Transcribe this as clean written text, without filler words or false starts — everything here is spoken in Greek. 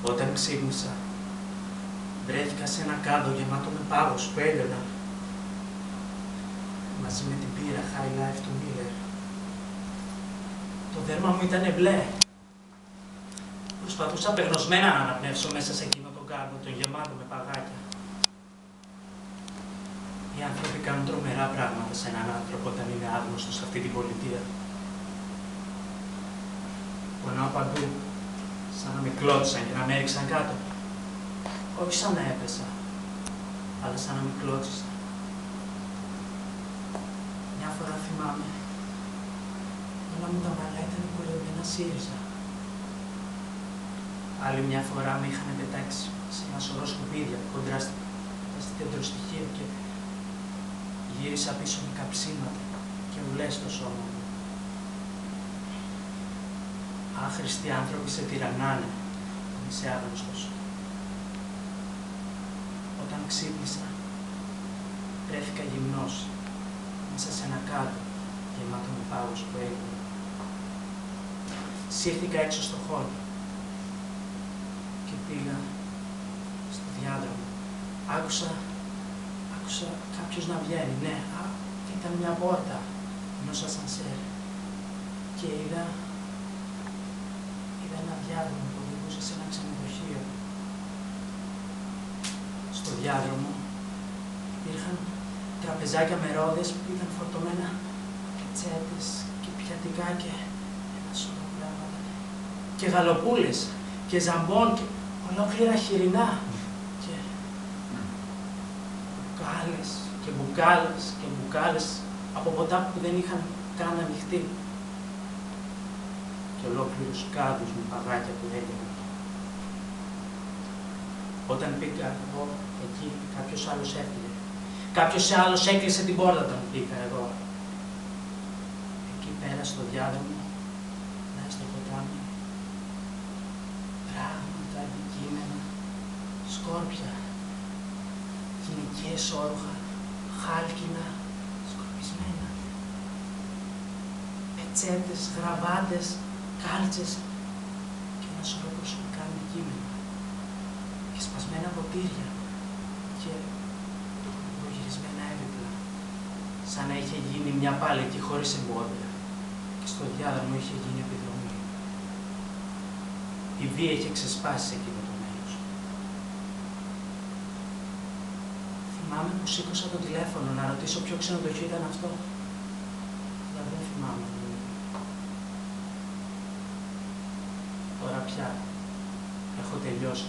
Όταν ξύπνησα, βρέθηκα σε ένα κάδο γεμάτο με πάγους που έλειωναν, μαζί με την πύρα High Life του Miller. Το δέρμα μου ήταν μπλε. Προσπαθούσα απεγνωσμένα να αναπνεύσω μέσα σε εκείνο τον κάδο, τον γεμάτο με παγάκια. Οι άνθρωποι κάνουν τρομερά πράγματα σε έναν άνθρωπο όταν είναι άγνωστος σε αυτή την πολιτεία. Πονάω παντού, σαν να με κλώτσαν και να με έριξαν κάτω. Όχι σαν να έπεσα, αλλά σαν να με κλώτσισαν. Μια φορά θυμάμαι, όλα μου τα μαλλιά ήταν κουρεμένα ΣΥΡΙΖΑ. Άλλη μια φορά με είχαν πετάξει σε ένα σωρό σκουπίδια κοντά στη κεντροστοιχεία και γύρισα πίσω με καψίματα και ουλές στο σώμα μου. Άχρηστοι άνθρωποι σε τυραννάνε όταν είσαι άγνωστος. Όταν ξύπνησα, βρέθηκα γυμνός μέσα σε ένα κάδο γεμάτο με πάγους που έγινε. Σύρθηκα έξω στο χώρο και πήγα στο διάδρομο. Άκουσα κάποιος να βγαίνει, ναι, ήταν μια πόρτα ενός ασανσέρ και είδα ένα διάδρομο που οδηγούσε σε ένα ξενοδοχείο. Στο διάδρομο υπήρχαν τραπεζάκια με ρόδες που ήταν φορτωμένα πετσέτες και πιατικά και ένα σωρό πράγματα. Και γαλοπούλες και ζαμπόν και ολόκληρα χοιρινά. Και μπουκάλες και μπουκάλες και μπουκάλες από ποτά που δεν είχαν καν ανοιχτεί. Και ολόκληρους κάδους με παγάκια που έγιναν. Όταν πήγα εγώ εκεί, κάποιος άλλος έφυγε. Κάποιος άλλος έκλεισε την πόρτα όταν πήγα εγώ. Εκεί πέρα στο διάδρομο, μέσα στο ποτάμι, πράγματα, αντικείμενα, σκόρπια, γυναικείες όρουχα, χάλκινα, σκορπισμένα, πετσέτες, γραβάτες, κάλτσες και ένα σωρό προσωπικά αντικείμενα και σπασμένα ποτήρια και προγυρισμένα έπιπλα, σαν να είχε γίνει μια πάλεκη χωρίς εμπόδια και στο διάδρομο είχε γίνει επιδρομή. Η βία είχε ξεσπάσει σε εκείνο το μέρος. Θυμάμαι που σήκωσα το τηλέφωνο να ρωτήσω ποιο ξενοδοχείο ήταν αυτό, αλλά δεν θυμάμαι. Τώρα πια έχω τελειώσει.